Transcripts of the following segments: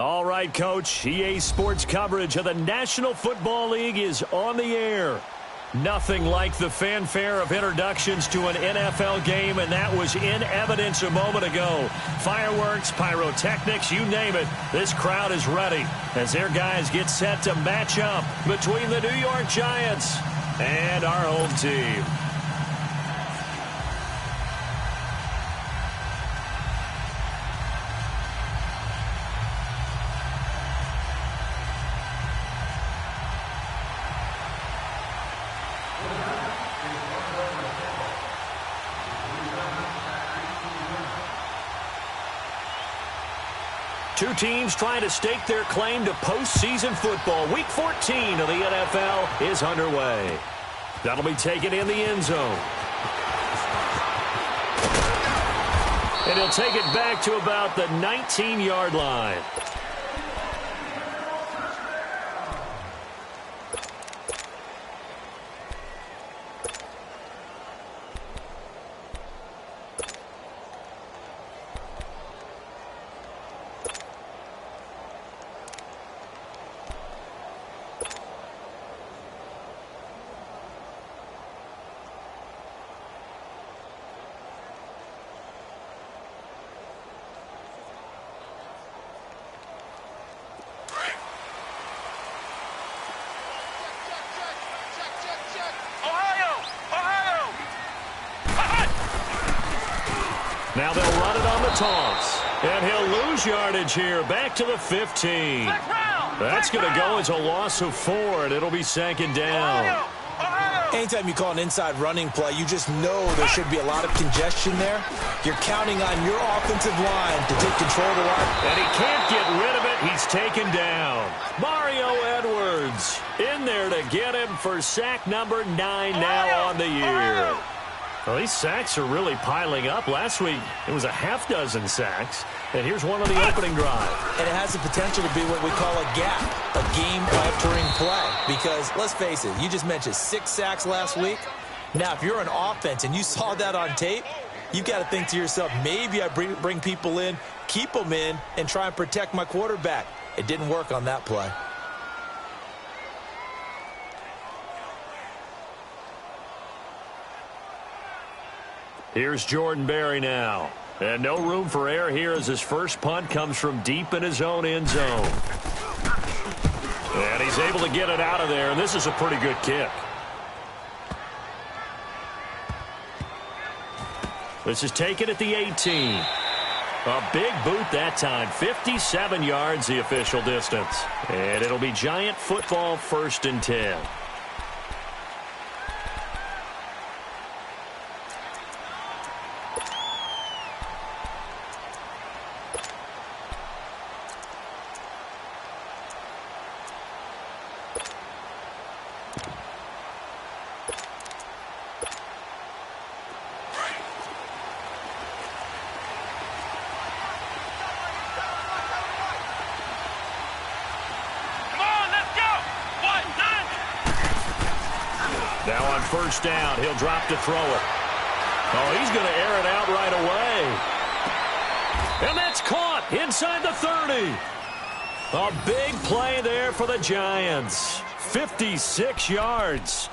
All right, Coach. EA Sports coverage of the National Football League is on the air. Nothing like the fanfare of introductions to an NFL game, and that was in evidence a moment ago. Fireworks, pyrotechnics, you name it. This crowd is ready as their guys get set to match up between the New York Giants and our home team. Two teams trying to stake their claim to postseason football. Week 14 of the NFL is underway. That'll be taken in the end zone. And he'll take it back to about the 19-yard line. Now they'll run it on the toss. And he'll lose yardage here. Back to the 15. That's going to go as a loss of 4, and it'll be second down. Anytime you call an inside running play, you just know there should be a lot of congestion there. You're counting on your offensive line to take control of the line. And he can't get rid of it. He's taken down. Mario Edwards in there to get him for sack number 9 now on the year. Well, these sacks are really piling up. Last week, it was a half dozen sacks. And here's one on the opening drive. And it has the potential to be what we call a gap, a game-altering play. Because, let's face it, you just mentioned 6 sacks last week. Now, if you're an offense and you saw that on tape, you've got to think to yourself, maybe I bring people in, keep them in, and try and protect my quarterback. It didn't work on that play. Here's Jordan Berry now. And no room for error here as his first punt comes from deep in his own end zone. And he's able to get it out of there, and this is a pretty good kick. This is taken at the 18. A big boot that time. 57 yards the official distance. And it'll be Giant football 1st and 10. Now on 1st down, he'll drop to throw it. Oh, he's going to air it out right away. And that's caught inside the 30. A big play there for the Giants. 56 yards.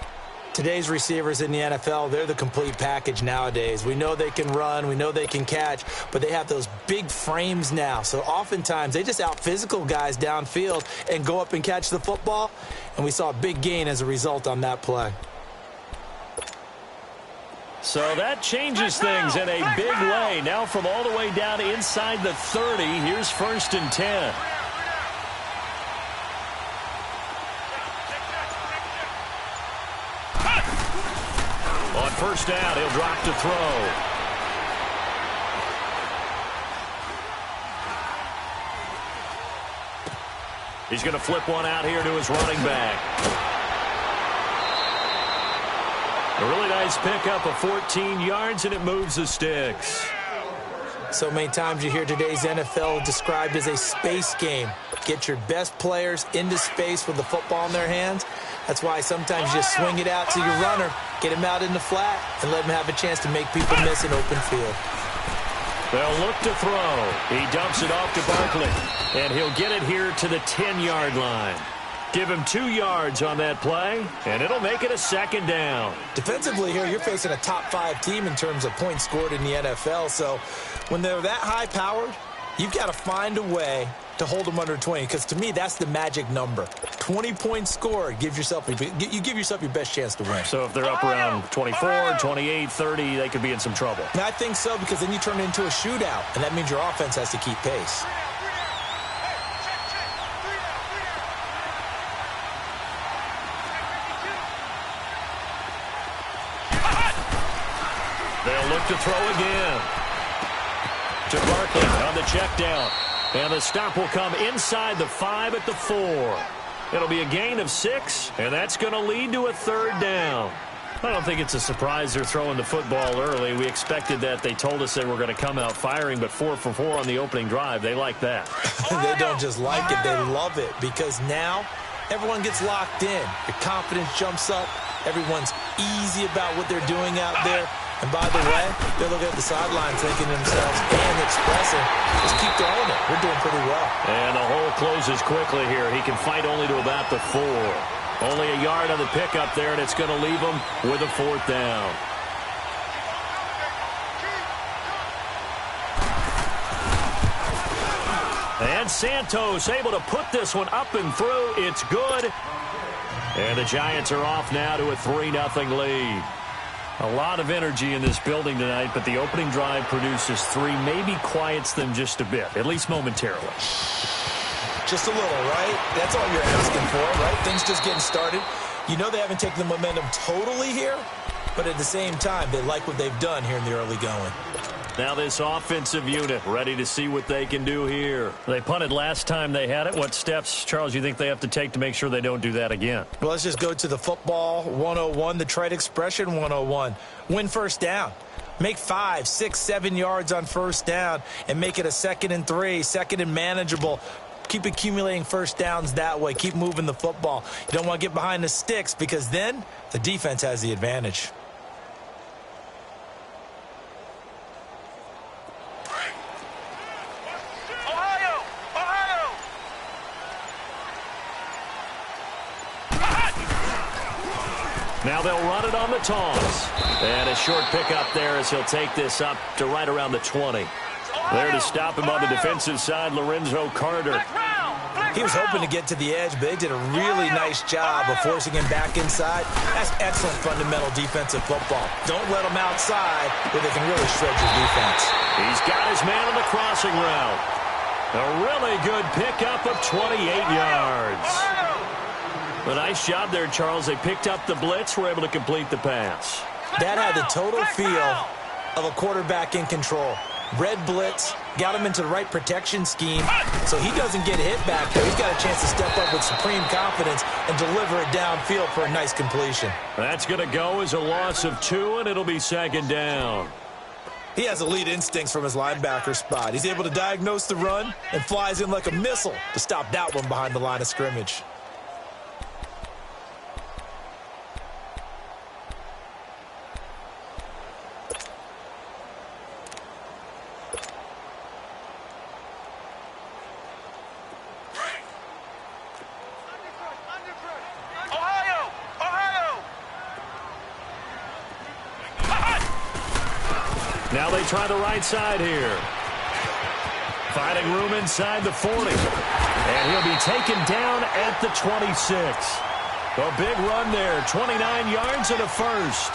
Today's receivers in the NFL, they're the complete package nowadays. We know they can run, we know they can catch, but they have those big frames now. So oftentimes they just out-physical guys downfield and go up and catch the football. And we saw a big gain as a result on that play. So that changes things in a big way. Now from all the way down inside the 30, here's 1st and 10. On 1st down, he'll drop to throw. He's going to flip one out here to his running back. A really nice pickup of 14 yards, and it moves the sticks. So many times you hear today's NFL described as a space game. Get your best players into space with the football in their hands. That's why sometimes you just swing it out to your runner, get him out in the flat, and let him have a chance to make people miss an open field. They'll look to throw. He dumps it off to Barkley. And he'll get it here to the 10-yard line. Give him 2 yards on that play, and it'll make it a 2nd down. Defensively here, you're facing a top 5 team in terms of points scored in the NFL. So when they're that high-powered, you've got to find a way to hold them under 20, because to me, that's the magic number. 20 points scored, you give yourself your best chance to win. So if they're up around 24, 28, 30, they could be in some trouble. And I think so, because then you turn it into a shootout, and that means your offense has to keep pace. They'll look to throw again. To Barkley on the check down. And the stop will come inside the 5 at the 4. It'll be a gain of 6, and that's going to lead to a 3rd down. I don't think it's a surprise they're throwing the football early. We expected that. They told us they were going to come out firing, but 4 for 4 on the opening drive. They like that. They don't just like it, they love it, because now everyone gets locked in. Your confidence jumps up. Everyone's easy about what they're doing out there. And by the way, they're looking at the sideline thinking to themselves and expressing, just keep throwing it. We're doing pretty well. And the hole closes quickly here. He can fight only to about the 4. Only a yard on the pickup there, and it's going to leave him with a 4th down. And Santos able to put this one up and through. It's good. And the Giants are off now to a 3-0 lead. A lot of energy in this building tonight, but the opening drive produces 3, maybe quiets them just a bit, at least momentarily. Just a little, right? That's all you're asking for, right? Things just getting started. You know they haven't taken the momentum totally here, but at the same time, they like what they've done here in the early going. Now this offensive unit ready to see what they can do here. They punted last time they had it. What steps, Charles, you think they have to take to make sure they don't do that again? Well, let's just go to the football 101, the trite expression 101. Win first down. Make 5, 6, 7 yards on first down and make it a 2nd and 3, 2nd and manageable. Keep accumulating first downs that way. Keep moving the football. You don't want to get behind the sticks, because then the defense has the advantage. Now they'll run it on the toss. And a short pickup there as he'll take this up to right around the 20. There to stop him on the defensive side, Lorenzo Carter. He was hoping to get to the edge, but they did a really nice job of forcing him back inside. That's excellent fundamental defensive football. Don't let them outside where they can really shred your defense. He's got his man on the crossing route. A really good pickup of 28 yards. A nice job there, Charles. They picked up the blitz, were able to complete the pass. That had the total feel of a quarterback in control. Red blitz, got him into the right protection scheme, so he doesn't get hit back there. He's got a chance to step up with supreme confidence and deliver it downfield for a nice completion. That's going to go as a loss of 2, and it'll be 2nd down. He has elite instincts from his linebacker spot. He's able to diagnose the run and flies in like a missile to stop that one behind the line of scrimmage. Now they try the right side here. Finding room inside the 40. And he'll be taken down at the 26. A big run there, 29 yards and a first.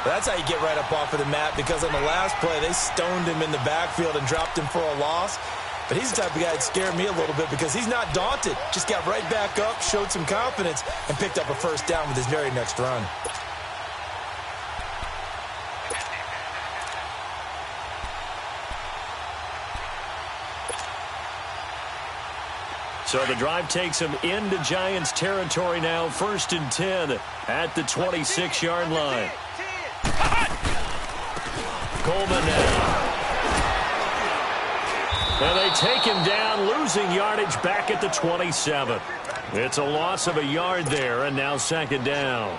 That's how you get right up off of the mat, because on the last play, they stoned him in the backfield and dropped him for a loss. But he's the type of guy that scared me a little bit, because he's not daunted. Just got right back up, showed some confidence, and picked up a first down with his very next run. So the drive takes him into Giants territory now, 1st and 10 at the 26-yard line. Coleman now. And they take him down, losing yardage back at the 27. It's a loss of a yard there, and now 2nd down.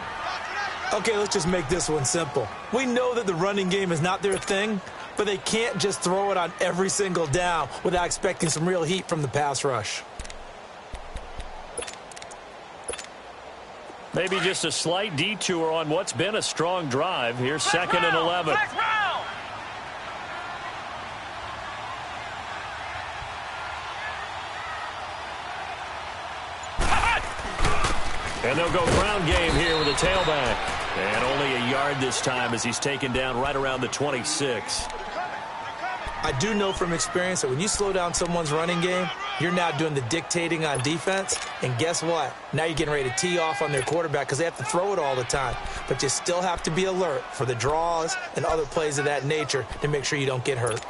Okay, let's just make this one simple. We know that the running game is not their thing, but they can't just throw it on every single down without expecting some real heat from the pass rush. Maybe just a slight detour on what's been a strong drive. Here's second and 11. And they'll go ground game here with a tailback. And only a yard this time as he's taken down right around the 26. I do know from experience that when you slow down someone's running game, you're now doing the dictating on defense. And guess what? Now you're getting ready to tee off on their quarterback because they have to throw it all the time. But you still have to be alert for the draws and other plays of that nature to make sure you don't get hurt.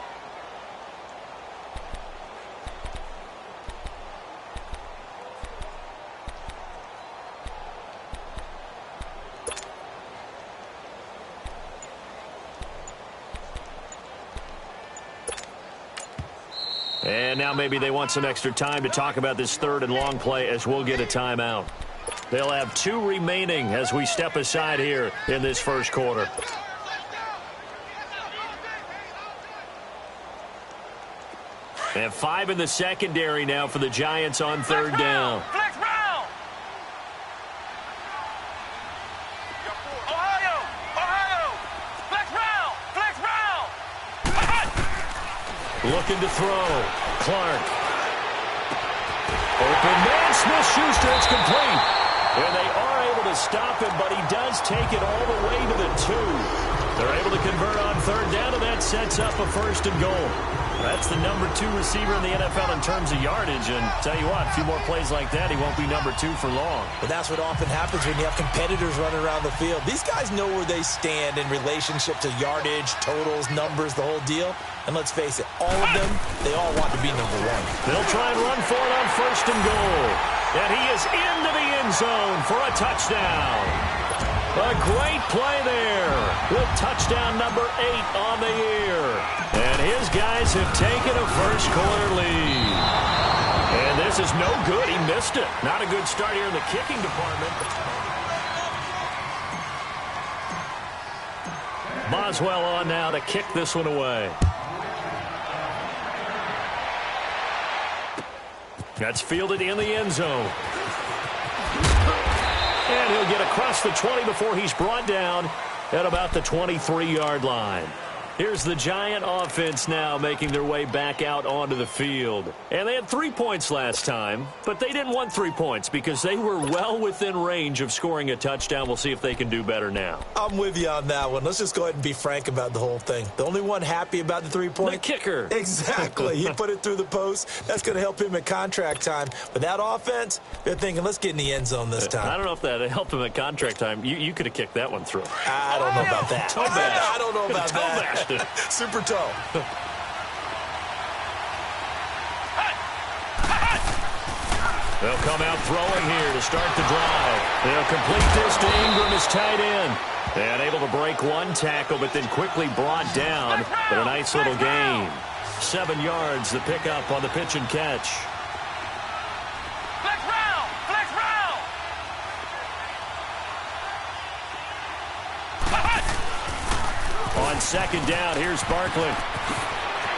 And now maybe they want some extra time to talk about this third and long play as we'll get a timeout. They'll have 2 remaining as we step aside here in this first quarter. And 5 in the secondary now for the Giants on third down. Looking to throw. Clark. Open man. Smith-Schuster. It's complete. And they are able to stop him, but he does take it all the way to the 2. They're able to convert on third down, and that sets up a first and goal. That's the number 2 receiver in the NFL in terms of yardage. And tell you what, a few more plays like that, he won't be number 2 for long. But that's what often happens when you have competitors running around the field. These guys know where they stand in relationship to yardage, totals, numbers, the whole deal. And let's face it, all of them, they all want to be number 1. They'll try and run for it on first and goal. And he is into the end zone for a touchdown. A great play there with touchdown number 8 on the year. And his guys have taken a first quarter lead. And this is no good. He missed it. Not a good start here in the kicking department. Boswell on now to kick this one away. That's fielded in the end zone. And he'll get across the 20 before he's brought down at about the 23-yard line. Here's the Giant offense now making their way back out onto the field. And they had 3 points last time, but they didn't want 3 points because they were well within range of scoring a touchdown. We'll see if they can do better now. I'm with you on that one. Let's just go ahead and be frank about the whole thing. The only one happy about the 3-point? The kicker. Exactly. He put it through the post. That's going to help him at contract time. But that offense, they're thinking, let's get in the end zone this time. I don't know if that helped him at contract time. You could have kicked that one through. I don't know about that. Toe bash. I don't know about that. Super toe. They'll come out throwing here to start the drive. They'll complete this to Ingram as tight end. And able to break one tackle, but then quickly brought down. But a nice little gain. 7 yards, the pickup on the pitch and catch. Flex round! Flex round! On second down, here's Barkley.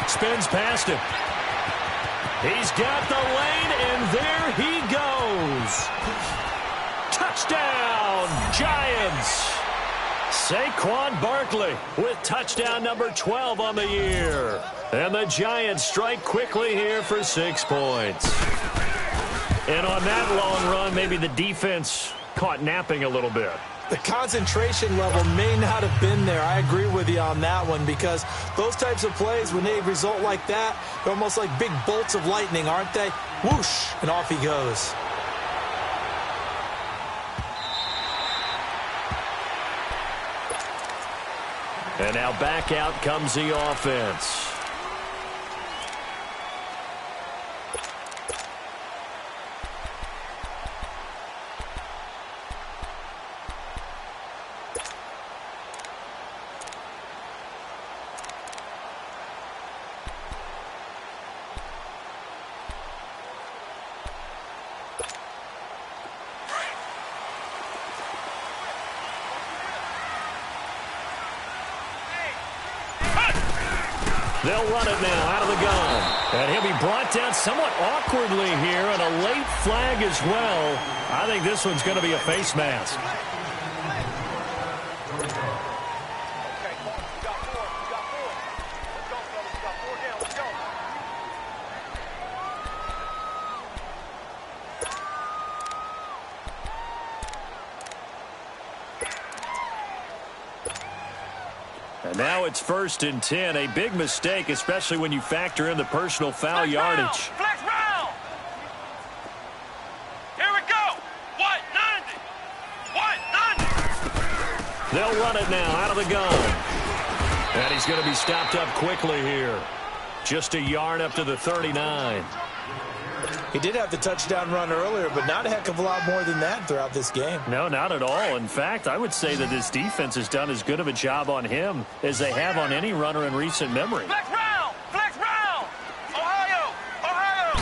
Spins past him. He's got the lane, and there he goes. Touchdown, Giants. Saquon Barkley with touchdown number 12 on the year. And the Giants strike quickly here for 6 points. And on that long run, maybe the defense caught napping a little bit. The concentration level may not have been there. I agree with you on that one because those types of plays, when they result like that, they're almost like big bolts of lightning, aren't they? Whoosh, and off he goes. And now back out comes the offense. They'll run it now out of the gun. And he'll be brought down somewhat awkwardly here, and a late flag as well. I think this one's going to be a face mask. And now it's 1st and 10. A big mistake, especially when you factor in the personal foul yardage. Flex round. Here we go. 190. 190. They'll run it now out of the gun. And he's going to be stopped up quickly here. Just a yard up to the 39. He did have the touchdown run earlier, but not a heck of a lot more than that throughout this game. No, not at all. In fact, I would say that this defense has done as good of a job on him as they have on any runner in recent memory. Flex round. Flex round. Ohio. Ohio.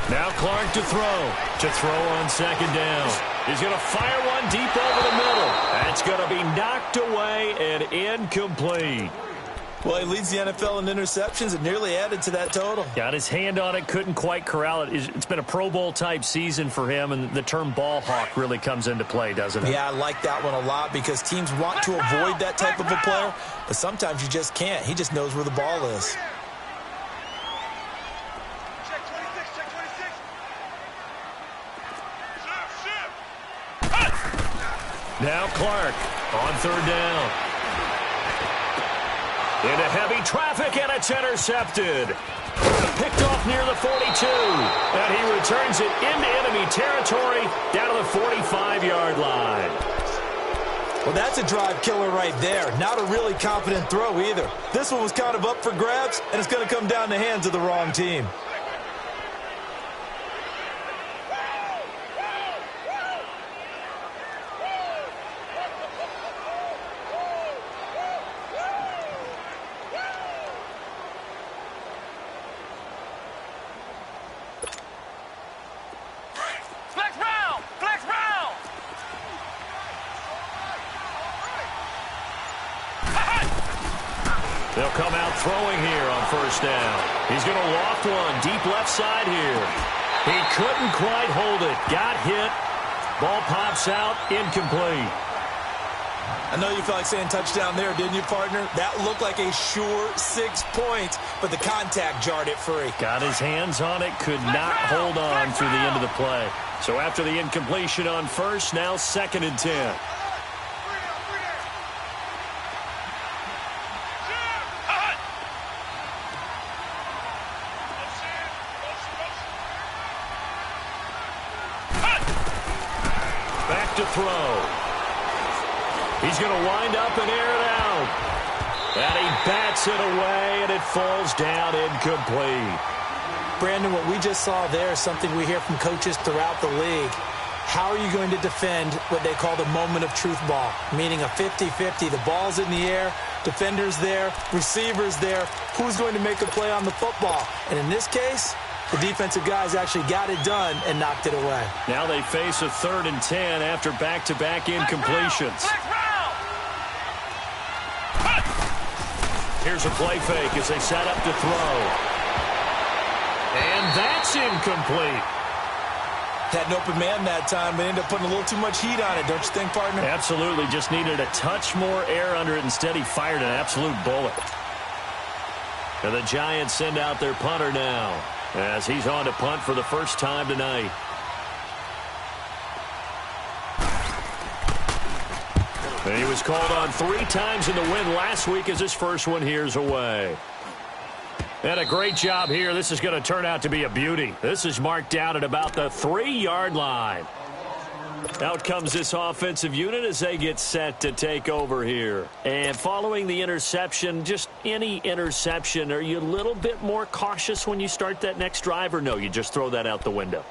Now Clark to throw on 2nd down. He's going to fire one deep over the middle. That's going to be knocked away and incomplete. Well, he leads the NFL in interceptions and nearly added to that total. Got his hand on it, couldn't quite corral it. It's been a Pro Bowl-type season for him, and the term ball hawk really comes into play, doesn't it? Yeah, I like that one a lot because teams want to avoid that type of a player, but sometimes you just can't. He just knows where the ball is. Check 26. Check 26. Now Clark on 3rd down. Into heavy traffic, and it's intercepted. Picked off near the 42. And he returns it into enemy territory down to the 45-yard line. Well, that's a drive killer right there. Not a really confident throw either. This one was kind of up for grabs, and it's going to come down the hands of the wrong team. Flex round. Flex round. They'll come out throwing here on 1st down. He's going to loft one deep left side here. He couldn't quite hold it. Got hit. Ball pops out. Incomplete. I know you felt like saying touchdown there, didn't you, partner? That looked like a sure 6 points, but the contact jarred it free. Got his hands on it. Could not hold on through the end of the play. So after the incompletion on 1st, now 2nd and 10. Back to throw. He's going to wind up and air it out. And he bats it away, and it falls down incomplete. Brandon, what we just saw there is something we hear from coaches throughout the league. How are you going to defend what they call the moment of truth ball, meaning a 50-50? The ball's in the air, defenders there, receivers there. Who's going to make a play on the football? And in this case, the defensive guys actually got it done and knocked it away. Now they face a 3rd and 10 after back-to-back incompletions. Here's a play fake as they set up to throw. And that's incomplete. Had an open man that time, but ended up putting a little too much heat on it, don't you think, partner? Absolutely. Just needed a touch more air under it. Instead, he fired an absolute bullet. And the Giants send out their punter now as he's on to punt for the first time tonight. And he was called on 3 times in the win last week as his first one here's away. And a great job here. This is going to turn out to be a beauty. This is marked out at about the 3-yard line. Out comes this offensive unit as they get set to take over here. And following the interception, just any interception, are you a little bit more cautious when you start that next drive, or no, you just throw that out the window?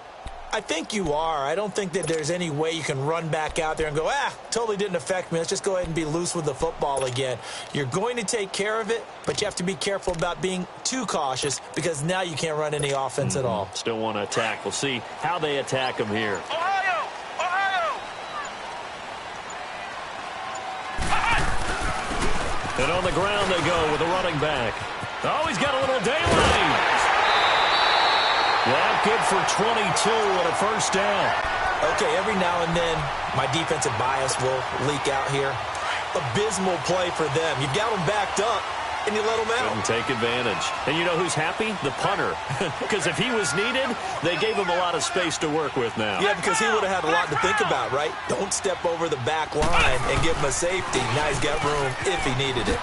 I think you are. I don't think that there's any way you can run back out there and go, totally didn't affect me. Let's just go ahead and be loose with the football again. You're going to take care of it, but you have to be careful about being too cautious because now you can't run any offense at all. Still want to attack. We'll see how they attack him here. Ohio! Ohio! And on the ground they go with a running back. Oh, he's got a little daylight. Well, good for 22 and a first down. Okay, every now and then, my defensive bias will leak out here. Abysmal play for them. You got them backed up, and you let them out. Couldn't take advantage. And you know who's happy? The punter. Because if he was needed, they gave him a lot of space to work with now. Yeah, because he would have had a lot to think about, right? Don't step over the back line and give him a safety. Now he's got room if he needed it.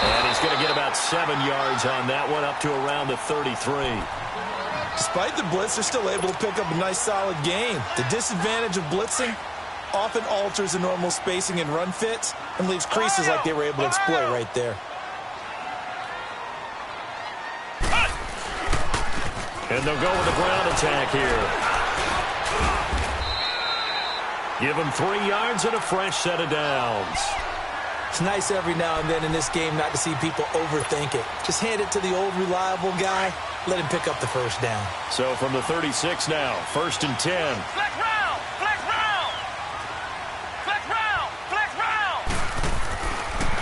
And he's going to get about 7 yards on that one, up to around the 33. Despite the blitz, they're still able to pick up a nice, solid gain. The disadvantage of blitzing often alters the normal spacing and run fits and leaves creases like they were able to exploit right there. And they'll go with the ground attack here. Give him 3 yards and a fresh set of downs. It's nice every now and then in this game not to see people overthink it. Just hand it to the old reliable guy. Let him pick up the first down. So from the 36 now, 1st and 10. Flex round! Flex round! Flex round! Flex round!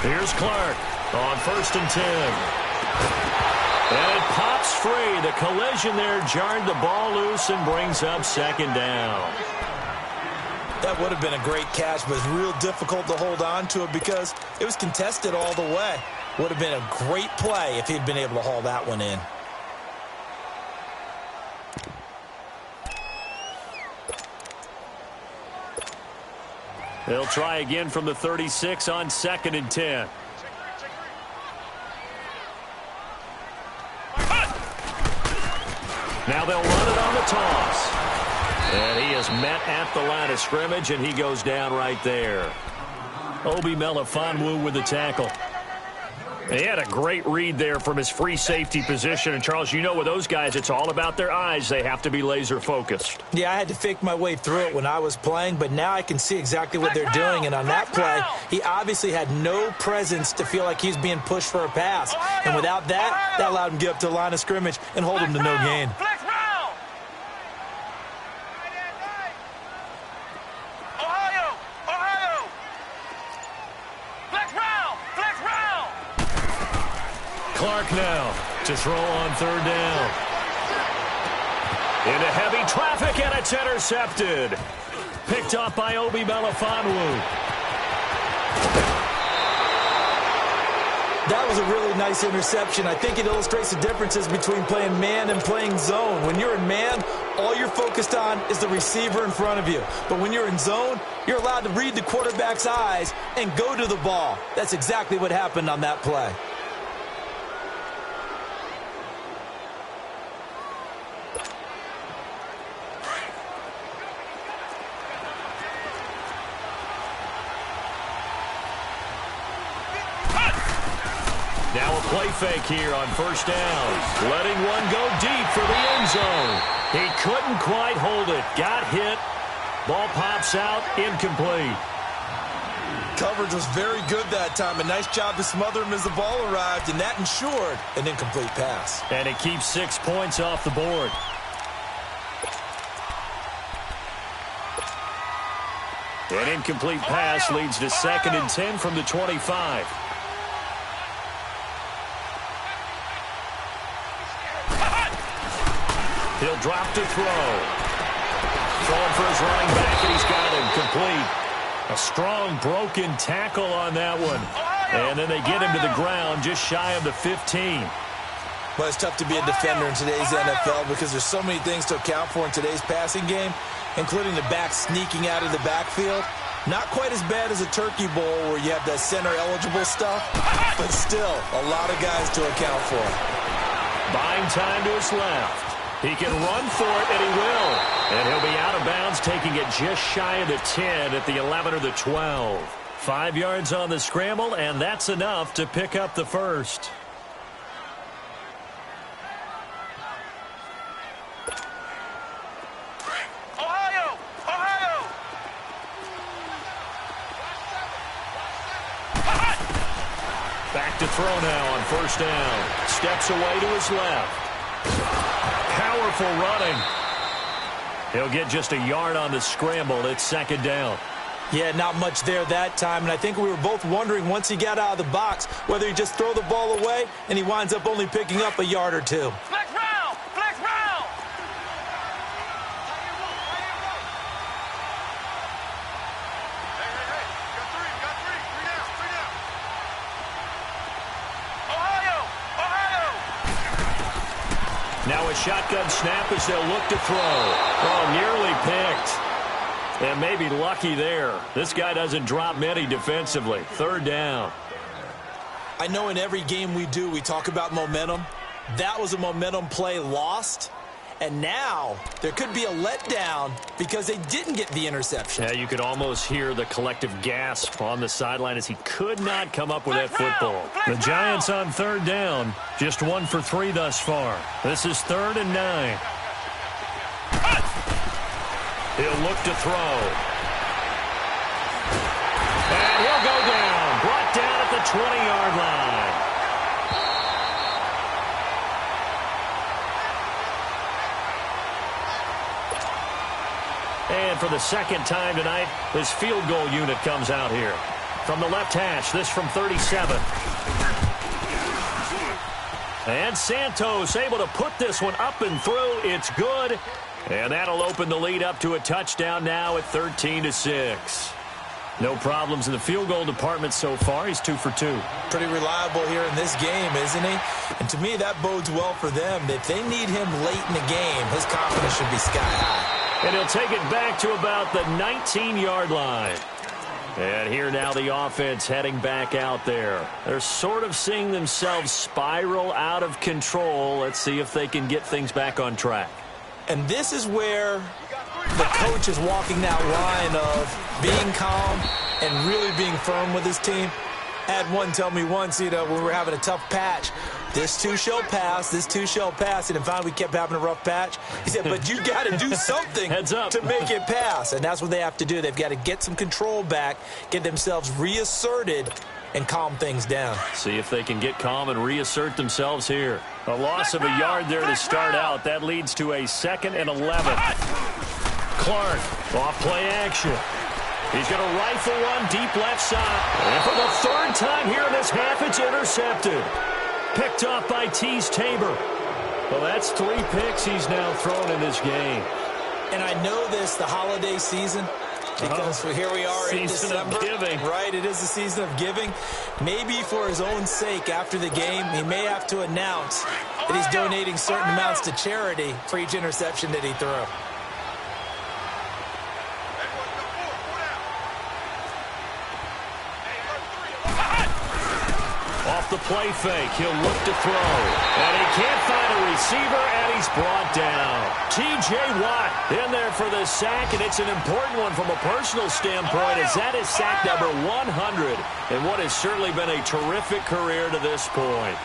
Here's Clark on 1st and 10. And it pops free. The collision there jarred the ball loose and brings up 2nd down. That would have been a great catch, but it's real difficult to hold on to it because it was contested all the way. Would have been a great play if he'd been able to haul that one in. They'll try again from the 36 on 2nd and 10. Now they'll run it on the toss. And he is met at the line of scrimmage, and he goes down right there. Obi Melifonwu with the tackle. He had a great read there from his free safety position. And, Charles, you know with those guys, it's all about their eyes. They have to be laser focused. Yeah, I had to fake my way through it when I was playing, but now I can see exactly what they're doing. And on that play, he obviously had no presence to feel like he's being pushed for a pass. And without that, that allowed him to get up to the line of scrimmage and hold him to no gain. Flex round! Ohio! Ohio! Flex round! Flex round! Clark now to throw on 3rd down. Into heavy traffic, and it's intercepted. Picked off by Obi Melifonwu. That was a really nice interception. I think it illustrates the differences between playing man and playing zone. When you're in man, all you're focused on is the receiver in front of you. But when you're in zone, you're allowed to read the quarterback's eyes and go to the ball. That's exactly what happened on that play. Now a play fake here on 1st down. Letting one go deep for the end zone. He couldn't quite hold it. Got hit. Ball pops out. Incomplete. Coverage was very good that time. A nice job to smother him as the ball arrived, and that ensured an incomplete pass. And it keeps 6 points off the board. An incomplete pass leads to 2nd and 10 from the 25. He'll drop to throw. Throwing for his running back, and he's got him complete. A strong broken tackle on that one. And then they get him to the ground just shy of the 15. Well, it's tough to be a defender in today's NFL because there's so many things to account for in today's passing game, including the back sneaking out of the backfield. Not quite as bad as a turkey bowl where you have that center-eligible stuff, but still a lot of guys to account for. Buying time to his left. He can run for it, and he will. And he'll be out of bounds, taking it just shy of the 10 at the 11 or the 12. 5 yards on the scramble, and that's enough to pick up the first. Ohio! Ohio! Back to throw now on 1st down. Steps away to his left. Powerful running. He'll get just a yard on the scramble. It's 2nd down. Yeah, not much there that time, and I think we were both wondering once he got out of the box whether he'd just throw the ball away, and he winds up only picking up a yard or two. Flex round! Flex round! Hey. You got three. Three down. Ohio! Now a shotgun snap as they'll look to throw. Oh, nearly picked. And maybe lucky there. This guy doesn't drop many defensively. Third down. I know in every game we do, we talk about momentum. That was a momentum play lost. And now there could be a letdown because they didn't get the interception. Yeah, you could almost hear the collective gasp on the sideline as he could not come up with that football. The Giants on third down. Just 1 for 3 thus far. This is 3rd and 9. He'll look to throw. And he'll go down. Brought down at the 20-yard line. And for the second time tonight, this field goal unit comes out here. From the left hash, this from 37. And Santos able to put this one up and through. It's good. And that'll open the lead up to a touchdown now at 13-6. No problems in the field goal department so far. He's 2 for 2. Pretty reliable here in this game, isn't he? And to me, that bodes well for them. If they need him late in the game, his confidence should be sky high. And he'll take it back to about the 19-yard line. And here now the offense heading back out there. They're sort of seeing themselves spiral out of control. Let's see if they can get things back on track. And this is where the coach is walking that line of being calm and really being firm with his team. I had one tell me once, when we were having a tough patch, this too shall pass, this too shall pass. And finally we kept having a rough patch. He said, but you got to do something Heads up. to make it pass. And that's what they have to do. They've got to get some control back, get themselves reasserted, and calm things down. See if they can get calm and reassert themselves here. A loss of a yard there to start out. That leads to a 2nd and 11. Clark off play action. He's going to rifle one deep left side. And for the 3rd time here in this half, it's intercepted. Picked off by Tease Tabor. Well, that's 3 picks he's now thrown in this game. And I know this, the holiday season, because here we are in December. Season of giving. Right, it is the season of giving. Maybe for his own sake after the game, he may have to announce that he's donating certain amounts to charity for each interception that he threw. Off the play fake, he'll look to throw. And he can't find a receiver, and he's brought down. T.J. Watt in there for the sack, and it's an important one from a personal standpoint, as that is sack number 100, and what has certainly been a terrific career to this point.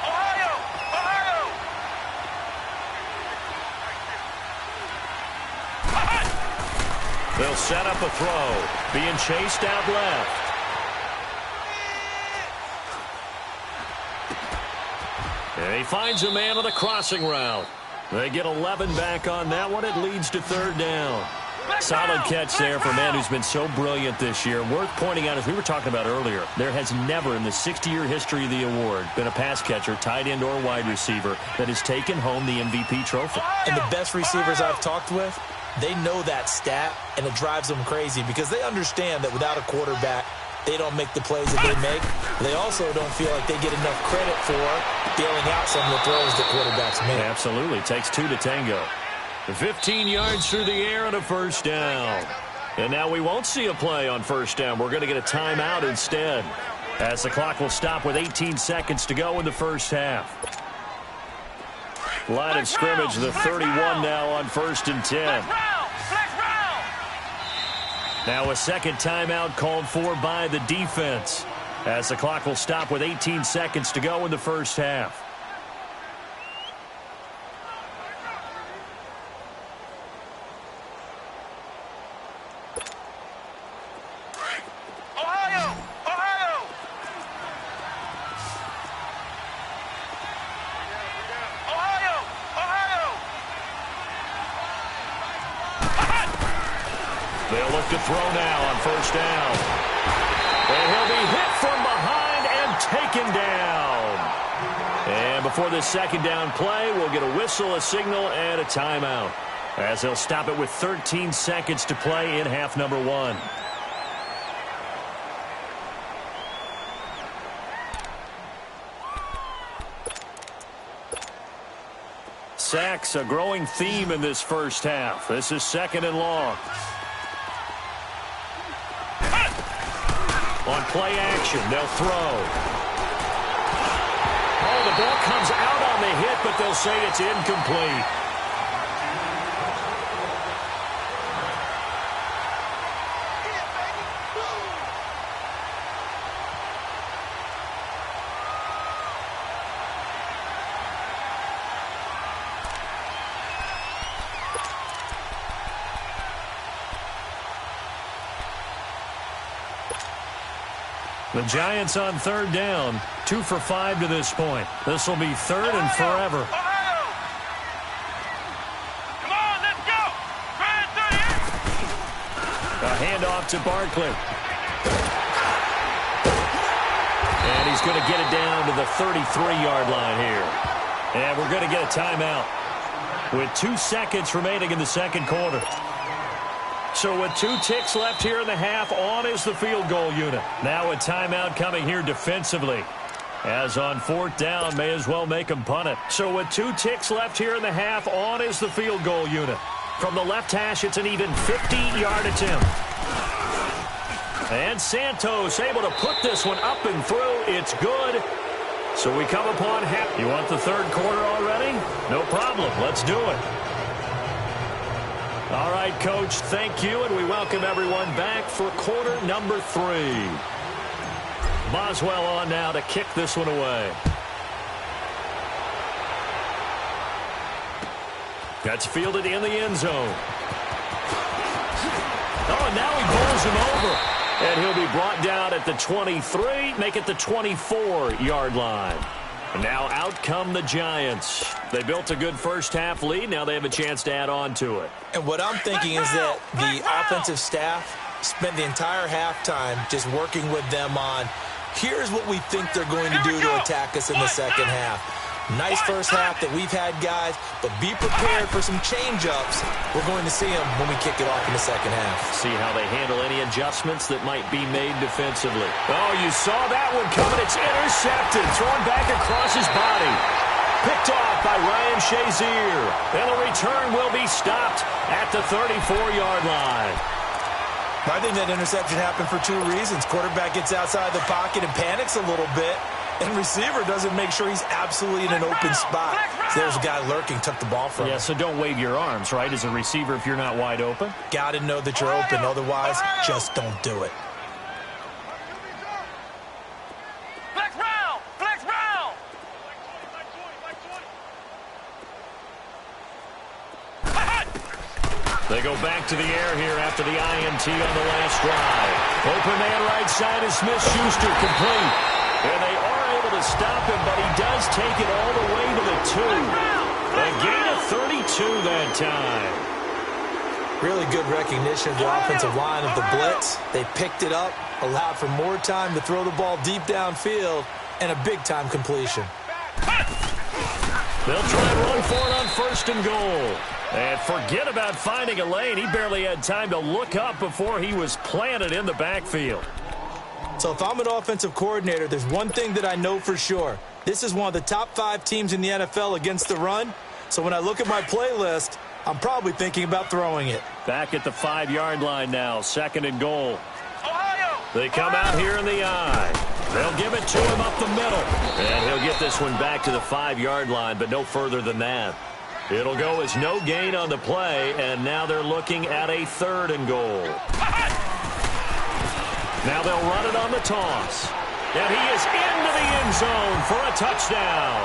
They'll set up a throw, being chased out left. And he finds a man on the crossing route. They get 11 back on that one. It leads to 3rd down. Solid catch there for a man who's been so brilliant this year. Worth pointing out, as we were talking about earlier, there has never in the 60-year history of the award been a pass catcher, tight end, or wide receiver that has taken home the MVP trophy. And the best receivers I've talked with, they know that stat, and it drives them crazy because they understand that without a quarterback, they don't make the plays that they make. They also don't feel like they get enough credit for bailing out some of the throws that quarterbacks make. Absolutely. Takes 2 to tango. 15 yards through the air and a 1st down. And now we won't see a play on 1st down. We're going to get a timeout instead, as the clock will stop with 18 seconds to go in the 1st half. Line of scrimmage, the 31 now on 1st and 10. Now a 2nd timeout called for by the defense, as the clock will stop with 18 seconds to go in the 1st half. To to throw now on first down. And he'll be hit from behind and taken down. And before this second down play, we'll get a whistle, a signal, and a timeout, as they'll stop it with 13 seconds to play in half number 1. Sacks, a growing theme in this first half. This is second and long. On play action, they'll throw. Oh, the ball comes out on the hit, but they'll say it's incomplete. The Giants on third down, 2 for 5 to this point. This will be third and forever. Come on, let's go. A handoff to Barkley. And he's going to get it down to the 33-yard line here. And we're going to get a timeout with 2 seconds remaining in the second quarter. So with 2 ticks left here in the half, on is the field goal unit. Now a timeout coming here defensively. As on fourth down, may as well make them punt it. So with 2 ticks left here in the half, on is the field goal unit. From the left hash, it's an even 50-yard attempt. And Santos able to put this one up and through. It's good. So we come upon half. You want the third quarter already? No problem. Let's do it. All right, Coach, thank you, and we welcome everyone back for quarter number 3. Boswell on now to kick this one away. That's fielded in the end zone. Oh, and now he bowls him over. And he'll be brought down at the 23, make it the 24-yard line. And now out come the Giants. They built a good first-half lead. Now they have a chance to add on to it. And what I'm thinking is that the offensive staff spent the entire halftime just working with them on, here's what we think they're going to do to attack us in the second half. Nice first half that we've had, guys, but be prepared for some change-ups. We're going to see them when we kick it off in the second half. See how they handle any adjustments that might be made defensively. Oh, you saw that one coming. It's intercepted, thrown back across his body. Picked off by Ryan Shazier. And the return will be stopped at the 34-yard line. I think that interception happened for 2 reasons. Quarterback gets outside the pocket and panics a little bit. And receiver doesn't make sure he's absolutely in an open spot. So there's a guy lurking, took the ball from him. Yeah, so don't wave your arms, right, as a receiver if you're not wide open. Got to know that you're open. Otherwise, just don't do it. Flex round! Flex round! They go back to the air here after the INT on the last drive. Open man right side is Smith-Schuster, complete. And they are able to stop him, but he does take it all the way to the 2. A gain of 32 that time. Really good recognition of the offensive line of the blitz. They picked it up, allowed for more time to throw the ball deep downfield, and a big-time completion. They'll try and run for it on first and goal. And forget about finding a lane. He barely had time to look up before he was planted in the backfield. So if I'm an offensive coordinator, there's one thing that I know for sure. This is one of the top 5 teams in the NFL against the run. So when I look at my playlist, I'm probably thinking about throwing it. Back at the 5-yard line now, second and goal. They come out here in the eye. They'll give it to him up the middle. And he'll get this one back to the 5-yard line, but no further than that. It'll go as no gain on the play, and now they're looking at a third and goal. Now they'll run it on the toss. And he is into the end zone for a touchdown.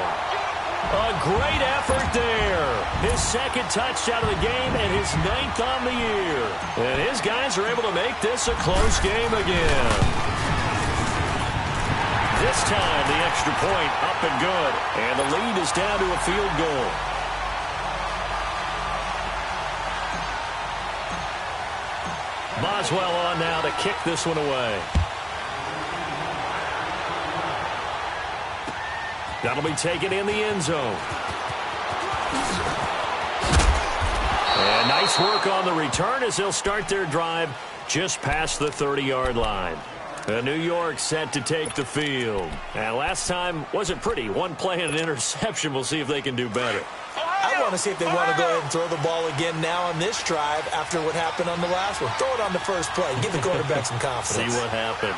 A great effort there. His second touchdown of the game and his 9th on the year. And his guys are able to make this a close game again. This time the extra point up and good. And the lead is down to a field goal. Boswell on now to kick this one away. That'll be taken in the end zone. And nice work on the return as they'll start their drive just past the 30-yard line. New York set to take the field. And last time wasn't pretty. One play and an interception. We'll see if they can do better. I want to see if they want to go ahead and throw the ball again now on this drive after what happened on the last one. Throw it on the first play. Give the quarterback some confidence. See what happens.